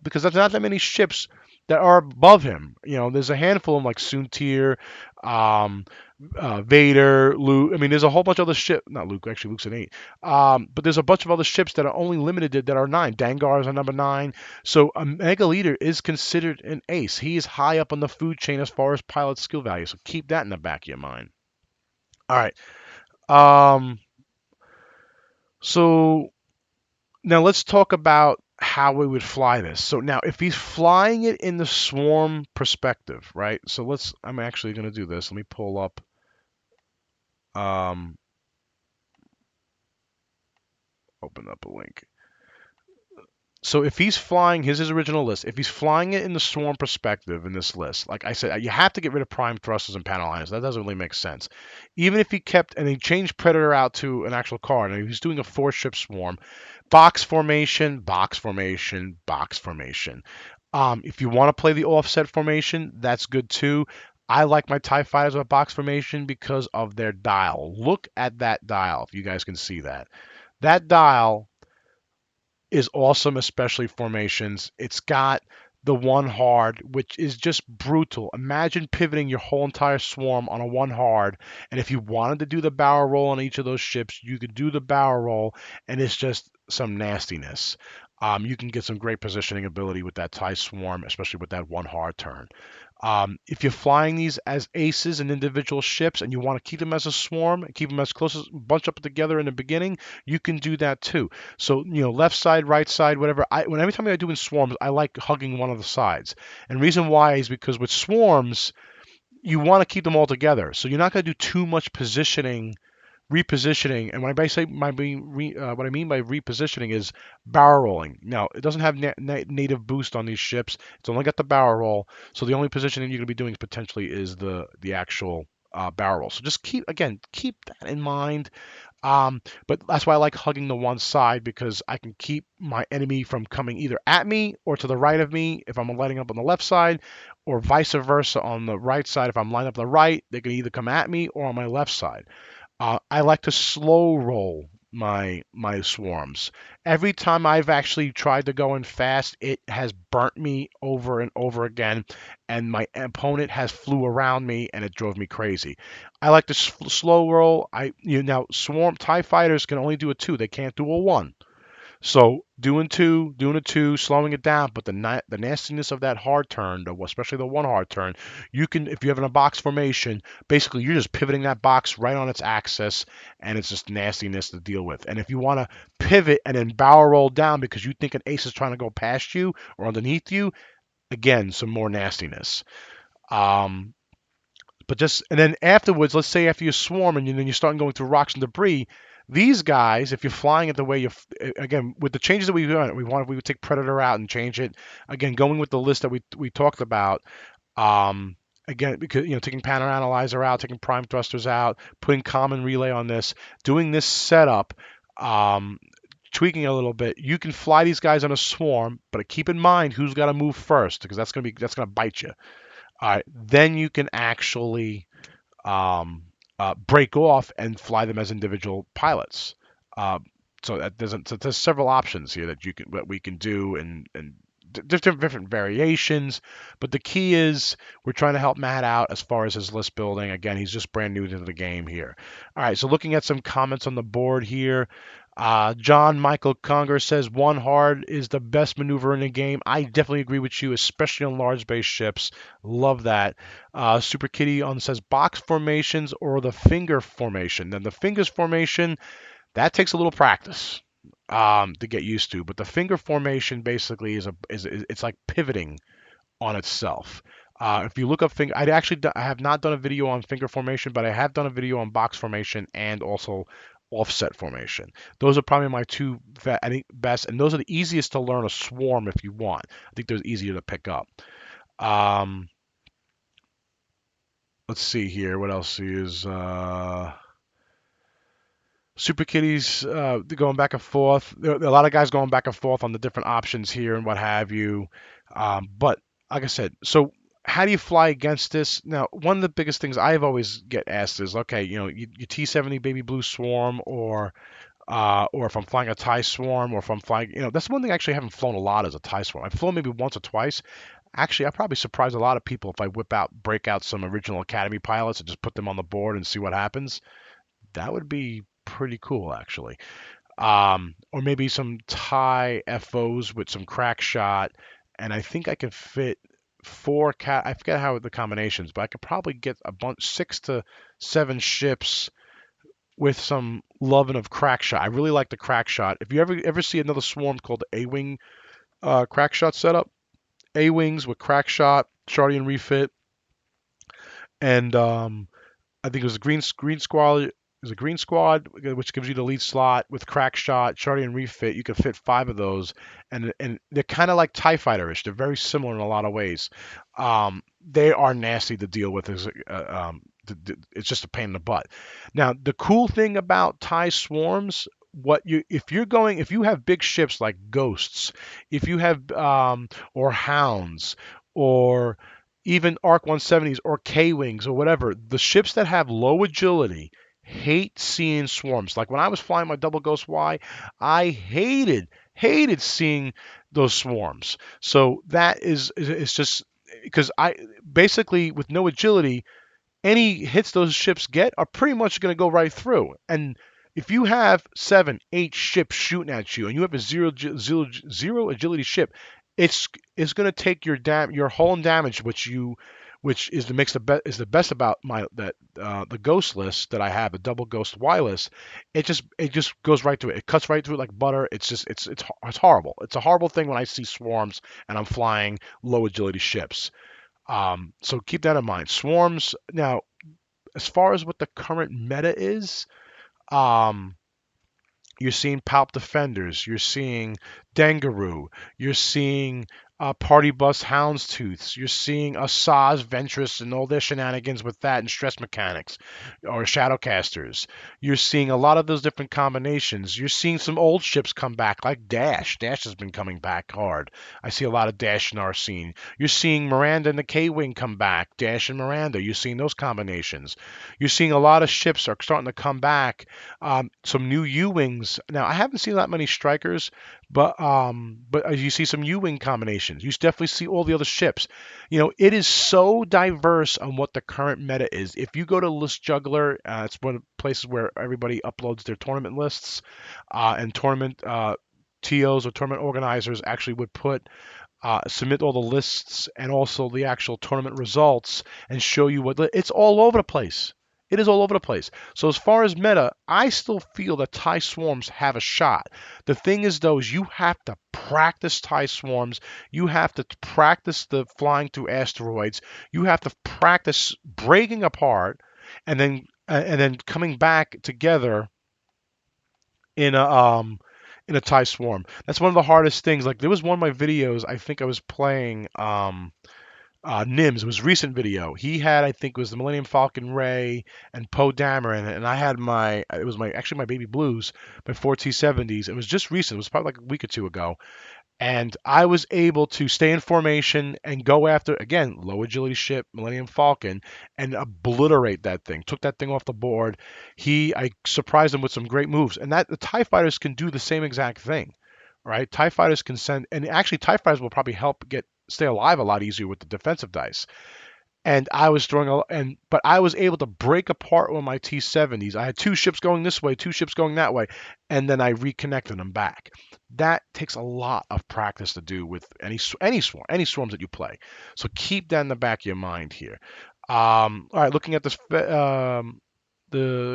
because there's not that many ships that are above him. There's a handful of like Soontir, um, Vader, Luke. I mean, there's a whole bunch of other ships. Not Luke, actually, Luke's an eight. But there's a bunch of other ships that are only limited that are nine. Dangar is a number nine. So a Mega Leader is considered an ace. He is high up on the food chain as far as pilot skill value. So keep that in the back of your mind. All right. Um, so now let's talk about how we would fly this. So now if he's flying it in the swarm perspective, right? So I'm actually going to do this. Let me pull up um open up a link. So if he's flying his original list, if he's flying it in the swarm perspective in this list, like I said, you have to get rid of prime thrusters and panel liners. That doesn't really make sense. Even if he kept and he changed Predator out to an actual card, and he's doing a 4-ship swarm, box formation, box formation, box formation. If you want to play the offset formation, that's good too. I like my TIE fighters with box formation because of their dial. Look at that dial, if you guys can see that. That dial is awesome, especially formations. It's got the one hard, which is just brutal. Imagine pivoting your whole entire swarm on a one hard, and if you wanted to do the barrel roll on each of those ships, you could do the barrel roll, and it's just some nastiness. You can get some great positioning ability with that TIE swarm, especially with that one hard turn. If you're flying these as aces and individual ships and you want to keep them as a swarm, keep them as close as bunch up together in the beginning, you can do that too. So, left side, right side, whatever. Every time I do in swarms, I like hugging one of the sides. And reason why is because with swarms, you want to keep them all together. So you're not going to do too much repositioning. And when I say what I mean by repositioning is barrel rolling. Now, it doesn't have native boost on these ships. It's only got the barrel roll. So the only positioning you're going to be doing potentially is the actual barrel roll. So just keep that in mind. But that's why I like hugging the one side because I can keep my enemy from coming either at me or to the right of me if I'm lighting up on the left side, or vice versa on the right side. If I'm lining up on the right, they can either come at me or on my left side. I like to slow roll my swarms. Every time I've actually tried to go in fast, it has burnt me over and over again, and my opponent has flew around me, and it drove me crazy. I like to slow roll. Now swarm TIE fighters can only do a 2; they can't do a 1. So doing a two, slowing it down, but the nastiness of that hard turn, especially the one hard turn, you can, if you have in a box formation, basically you're just pivoting that box right on its axis, and it's just nastiness to deal with. And if you want to pivot and then barrel roll down because you think an ace is trying to go past you or underneath you, again, some more nastiness. Um, but just and then afterwards, let's say after you swarm and then you start going through rocks and debris, these guys, if you're flying it the way you're, again, with the changes that we've done, we would take Predator out and change it. Again, going with the list that we talked about. Um, Again, because taking Panel Analyzer out, taking Prime Thrusters out, putting Common Relay on this, doing this setup, um, tweaking a little bit, you can fly these guys on a swarm, but keep in mind who's got to move first because that's gonna bite you. All right, then you can actually break off and fly them as individual pilots. Uh, so there's several options here that we can do and different variations. But the key is we're trying to help Matt out as far as his list building. Again, he's just brand new to the game here. All right, so looking at some comments on the board here. John Michael Conger says one hard is the best maneuver in the game. I definitely agree with you, especially on large base ships. Love that. Super Kitty on says box formations or the finger formation. Then the fingers formation, that takes a little practice to get used to. But the finger formation basically it's like pivoting on itself. If you look up finger, I have not done a video on finger formation, but I have done a video on box formation and also offset formation. Those are probably my two I think best, and those are the easiest to learn a swarm if you want. I think they're easier to pick up. Um, let's see here. What else is Super Kitties going back and forth. There are a lot of guys going back and forth on the different options here and what have you. But like I said, so how do you fly against this? Now, one of the biggest things I've always get asked is, okay, you T-70 baby blue swarm, or if I'm flying a Thai swarm, or if I'm flying, that's one thing I actually haven't flown a lot is a Thai swarm. I've flown maybe once or twice. Actually, I probably surprise a lot of people if I break out some original Academy pilots and just put them on the board and see what happens. That would be pretty cool, actually. Or maybe some Thai FOs with some crack shot, and I think I can fit four cat. I forget how the combinations, but I could probably get a bunch, 6 to 7 ships with some loving of crack shot. I really like the crack shot. If you ever see another swarm called the A-wing crack shot setup, A-wings with crack shot, Charlie and refit, and I think it was a green squad. It was a green squad, which gives you the lead slot with crack shot, charting and refit. You can fit 5 of those, and they're kind of like Tie Fighter-ish. They're very similar in a lot of ways. They are nasty to deal with. It's just a pain in the butt. Now, the cool thing about Tie swarms, if you have big ships like Ghosts, if you have or Hounds, or even Arc 170s or K Wings or whatever, the ships that have low agility hate seeing swarms. Like when I was flying my Double Ghost Y, I hated seeing those swarms. So that is just because I basically with no agility, any hits those ships get are pretty much going to go right through. And if you have 7, 8 ships shooting at you, and you have a zero agility ship, it's going to take your hull and damage, which is the best about the ghost list that I have, the double ghost Y list. It just goes right through it. It cuts right through it like butter. It's horrible. It's a horrible thing when I see swarms and I'm flying low agility ships. So keep that in mind. Swarms. Now, as far as what the current meta is, um, you're seeing Palp Defenders, you're seeing Dangaroo, you're seeing Party Bus Houndstooths, you're seeing Asaz Ventress and all their shenanigans with that and stress mechanics, or Shadowcasters. You're seeing a lot of those different combinations. You're seeing some old ships come back, like Dash. Dash has been coming back hard. I see a lot of Dash in our scene. You're seeing Miranda and the K-Wing come back, Dash and Miranda. You're seeing those combinations. You're seeing a lot of ships are starting to come back, some new U-wings. Now I haven't seen that many strikers, but you see some U-wing combinations. You definitely see all the other ships. It is so diverse on what the current meta is. If you go to List Juggler, it's one of the places where everybody uploads their tournament lists, and tournament TOs or tournament organizers actually would submit all the lists and also the actual tournament results and show you it's all over the place. It is all over the place. So as far as meta, I still feel that Tie Swarms have a shot. The thing is, though, is you have to practice Tie Swarms. You have to practice the flying through asteroids. You have to practice breaking apart and then coming back together in a Tie Swarm. That's one of the hardest things. Like there was one of my videos, I think I was playing Nims. It was a recent video. He had, I think, it was the Millennium Falcon Ray and Poe Dameron, and I had it was my Baby Blues, my 4T70s. It was just recent. It was probably like a week or two ago, and I was able to stay in formation and go after, again, low agility ship, Millennium Falcon, and obliterate that thing. Took that thing off the board. I surprised him with some great moves, and that the Tie Fighters can do the same exact thing, right? Tie Fighters can send, and actually Tie Fighters will probably help stay alive a lot easier with the defensive dice. And I was but I was able to break apart one of my T70s. I had 2 ships going this way, 2 ships going that way, and then I reconnected them back. That takes a lot of practice to do with any swarms that you play. So keep that in the back of your mind here. All right, looking at the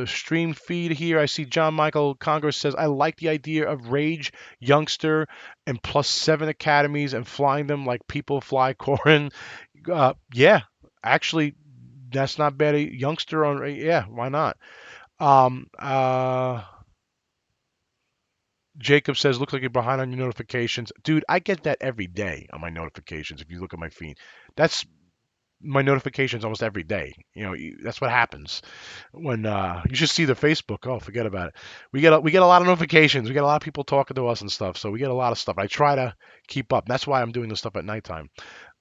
stream feed here, I see John Michael Congress says, I like the idea of Rage, Youngster, and +7 academies and flying them like people fly Corin. Yeah, actually, that's not bad. A youngster on, yeah, why not? Um, uh, Jacob says, looks like you're behind on your notifications. Dude, I get that every day on my notifications. If you look at my feed, that's my notifications almost every day. That's what happens when you should see the Facebook. Oh, forget about it. We get a lot of notifications. We get a lot of people talking to us and stuff. So we get a lot of stuff. I try to keep up. That's why I'm doing this stuff at nighttime.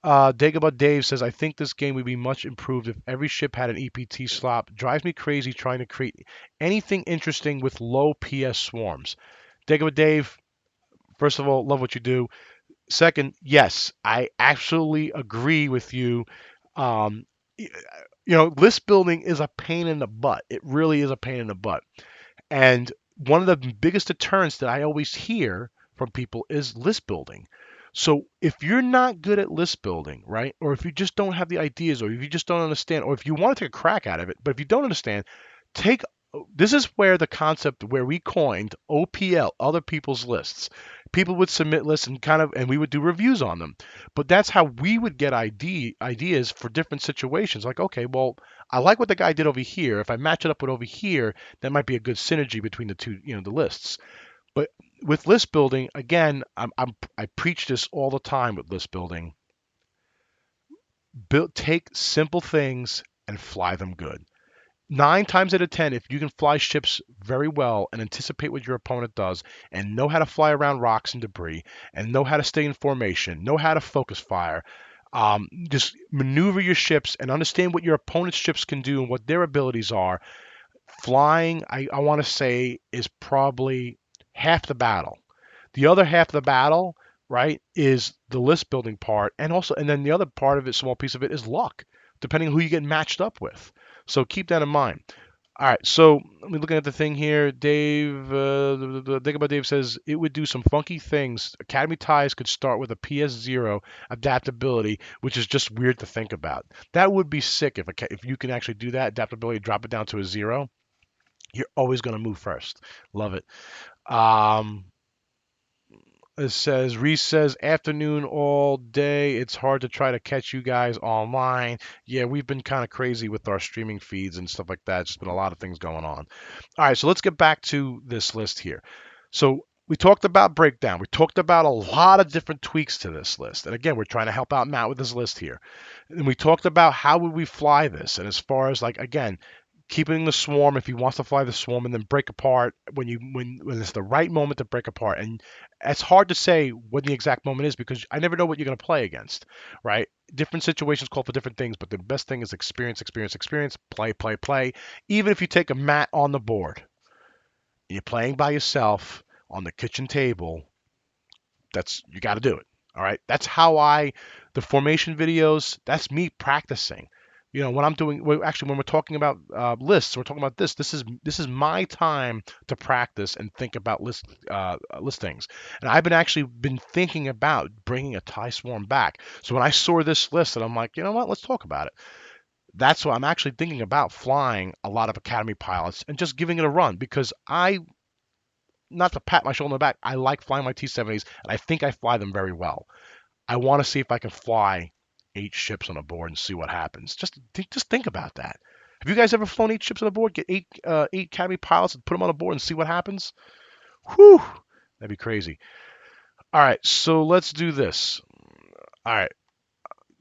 Dagobah Dave says, I think this game would be much improved if every ship had an EPT slot. Drives me crazy trying to create anything interesting with low PS swarms. Dagobah Dave, first of all, love what you do. Second, yes, I absolutely agree with you. Um, list building is a pain in the butt. It really is a pain in the butt. And one of the biggest deterrents that I always hear from people is list building. So if you're not good at list building, right, or if you just don't have the ideas, or if you just don't understand, or if you want to take a crack at it, but if you don't understand, take this is where the concept where we coined OPL, other people's lists. People would submit lists and we would do reviews on them. But that's how we would get ideas for different situations. Like, okay, well, I like what the guy did over here. If I match it up with over here, that might be a good synergy between the two, the lists. But with list building, again, I preach this all the time with list building. Take simple things and fly them good. 9 times out of 10, if you can fly ships very well and anticipate what your opponent does and know how to fly around rocks and debris and know how to stay in formation, know how to focus fire, just maneuver your ships and understand what your opponent's ships can do and what their abilities are, flying, I want to say, is probably half the battle. The other half of the battle, right, is the list building part, and then the other part of it, small piece of it, is luck, depending on who you get matched up with. So keep that in mind. All right, so let me looking at the thing here. Dave, the thing about Dave says it would do some funky things. Academy ties could start with a PS0 adaptability, which is just weird to think about. That would be sick if you can actually do that adaptability, drop it down to a 0. You're always going to move first. Love it. Um, it says Reese says afternoon all day. It's hard to try to catch you guys online. Yeah, we've been kind of crazy with our streaming feeds and stuff like that. It's just been a lot of things going on. All right, so let's get back to this list here. So we talked about breakdown. We talked about a lot of different tweaks to this list. And again, we're trying to help out Matt with this list here. And we talked about how would we fly this. And as far as like again, keeping the swarm if he wants to fly the swarm and then break apart when it's the right moment to break apart. And it's hard to say when the exact moment is because I never know what you're going to play against, right? Different situations call for different things, but the best thing is experience, experience, experience, play, play, play. Even if you take a mat on the board, you're playing by yourself on the kitchen table, that's you got to do it. All right. That's how the formation videos, that's me practicing. When I'm doing, well, actually, when we're talking about lists, we're talking about this. This is my time to practice and think about listings. And I've been thinking about bringing a tie swarm back. So when I saw this list, and I'm like, you know what? Let's talk about it. That's why I'm actually thinking about flying a lot of Academy pilots and just giving it a run because not to pat my shoulder on the back, I like flying my T-70s, and I think I fly them very well. I want to see if I can fly 8 ships on a board and see what happens. Just think about that. Have you guys ever flown 8 ships on a board? Get eight Academy pilots and put them on a board and see what happens? Whew, that'd be crazy. All right, so let's do this. All right,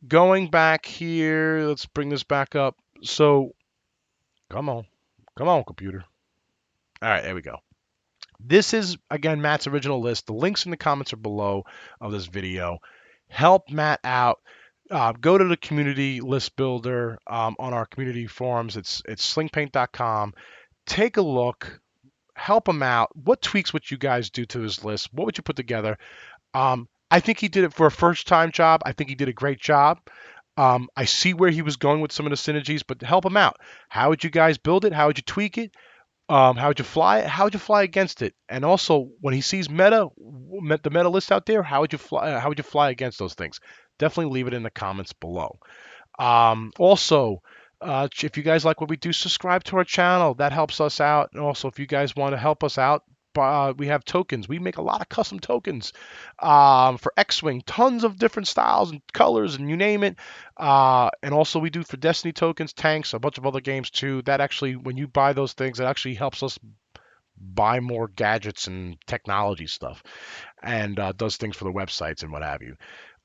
going back here, let's bring this back up. So, come on, computer. All right, there we go. This is, again, Matt's original list. The links in the comments are below of this video. Help Matt out. Go to the community list builder on our community forums. It's slingpaint.com. Take a look. Help him out. What tweaks would you guys do to his list? What would you put together? I think he did it for a first time job. I think he did a great job. I see where he was going with some of the synergies, but help him out. How would you guys build it? How would you tweak it? How would you fly it? How would you fly against it? And also, when he sees the meta list out there, how would you fly? How would you fly against those things? Definitely leave it in the comments below. Also, if you guys like what we do, subscribe to our channel. That helps us out. And also, if you guys want to help us out, we have tokens. We make a lot of custom tokens for X-Wing, tons of different styles and colors, and you name it. And also, we do for Destiny tokens, tanks, a bunch of other games too. That actually, when you buy those things, it actually helps us buy more gadgets and technology stuff and does things for the websites and what have you.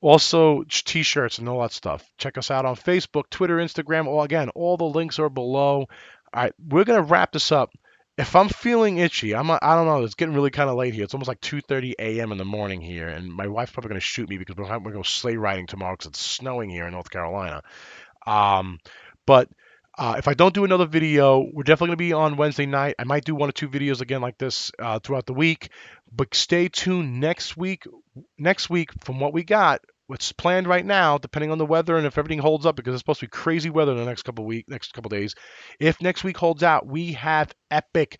Also, t-shirts and all that stuff. Check us out on Facebook, Twitter, Instagram. Again, all the links are below. All right, we're going to wrap this up. If I'm feeling itchy, I don't know. It's getting really kind of late here. It's almost like 2:30 a.m. in the morning here, and my wife's probably going to shoot me because we're going to go sleigh riding tomorrow because it's snowing here in North Carolina. Um, but if I don't do another video, we're definitely going to be on Wednesday night. I might do one or two videos again like this throughout the week. But stay tuned next week. Next week, from what we got, what's planned right now, depending on the weather and if everything holds up, because it's supposed to be crazy weather in the next couple days. If next week holds out, we have epic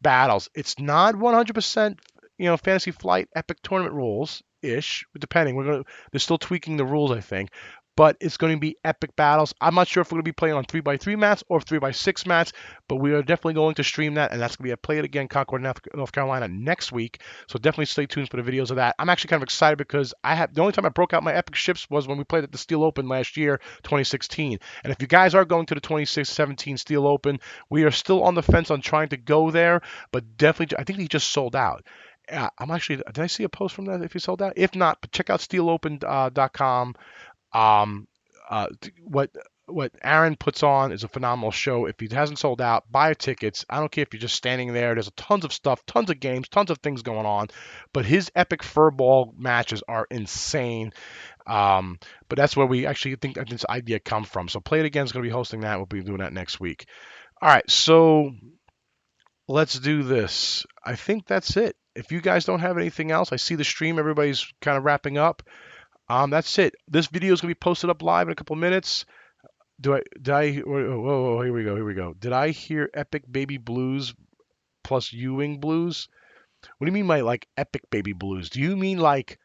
battles. It's not 100%, fantasy flight epic tournament rules ish, depending. They're still tweaking the rules, I think, but it's going to be epic battles. I'm not sure if we're going to be playing on 3x3 mats or 3x6 mats, but we are definitely going to stream that, and that's going to be at Play It Again, Concord, North Carolina next week. So definitely stay tuned for the videos of that. I'm actually kind of excited because the only time I broke out my epic ships was when we played at the Steel Open last year, 2016. And if you guys are going to the 2017 Steel Open, we are still on the fence on trying to go there, but definitely, I think he just sold out. I'm actually, did I see a post from that if he sold out? If not, check out steelopen.com. Um, what Aaron puts on is a phenomenal show. If he hasn't sold out, buy tickets. I don't care if you're just standing there. There's tons of stuff, tons of games, tons of things going on. But his epic furball matches are insane. But that's where we actually think that this idea come from. So Play It Again is going to be hosting that. We'll be doing that next week. All right, so let's do this. I think that's it. If you guys don't have anything else, I see the stream. Everybody's kind of wrapping up. That's it. This video is gonna be posted up live in a couple minutes. Whoa, here we go. Did I hear Epic Baby Blues plus Ewing Blues? What do you mean by like Epic Baby Blues? Do you mean like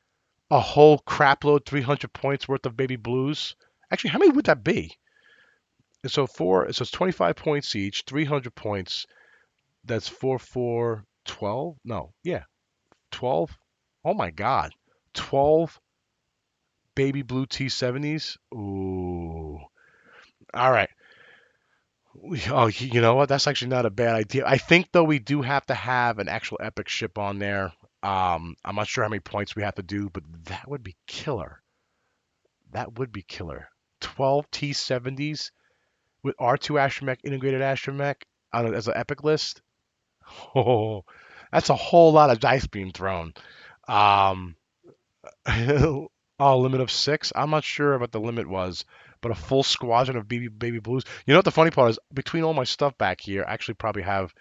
a whole crapload, 300 points worth of Baby Blues? Actually, how many would that be? And so it's 25 points each, 300 points. That's 12? No, yeah, 12. Oh my God, 12 Baby Blue T70s. Ooh. All right. Oh, you know what? That's actually not a bad idea. I think though we do have to have an actual epic ship on there. I'm not sure how many points we have to do, but that would be killer. That would be killer. 12 T70s with R2 astromech, integrated astromech as an epic list. Oh, that's a whole lot of dice being thrown. Um, oh, limit of six. I'm not sure what the limit was, but a full squadron of baby blues. You know what the funny part is? Between all my stuff back here, I actually probably have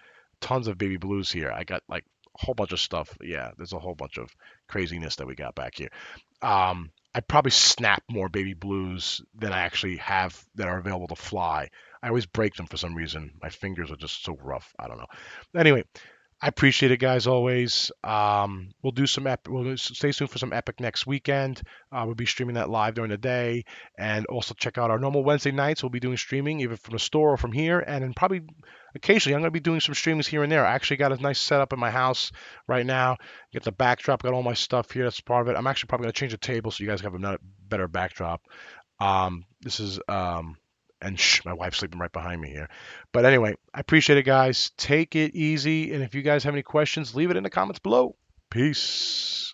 tons of baby blues here. I got like a whole bunch of stuff. Yeah, there's a whole bunch of craziness that we got back here. I probably snap more baby blues than I actually have that are available to fly. I always break them for some reason. My fingers are just so rough. I don't know. Anyway, I appreciate it, guys. Always. We'll do some. We'll stay tuned for some epic next weekend. We'll be streaming that live during the day, and also check out our normal Wednesday nights. We'll be doing streaming either from the store or from here, and then probably occasionally I'm going to be doing some streamings here and there. I actually got a nice setup in my house right now. Get the backdrop. Got all my stuff here. That's part of it. I'm actually probably going to change the table so you guys have a better backdrop. This is and my wife's sleeping right behind me here. But anyway, I appreciate it, guys. Take it easy. And if you guys have any questions, leave it in the comments below. Peace.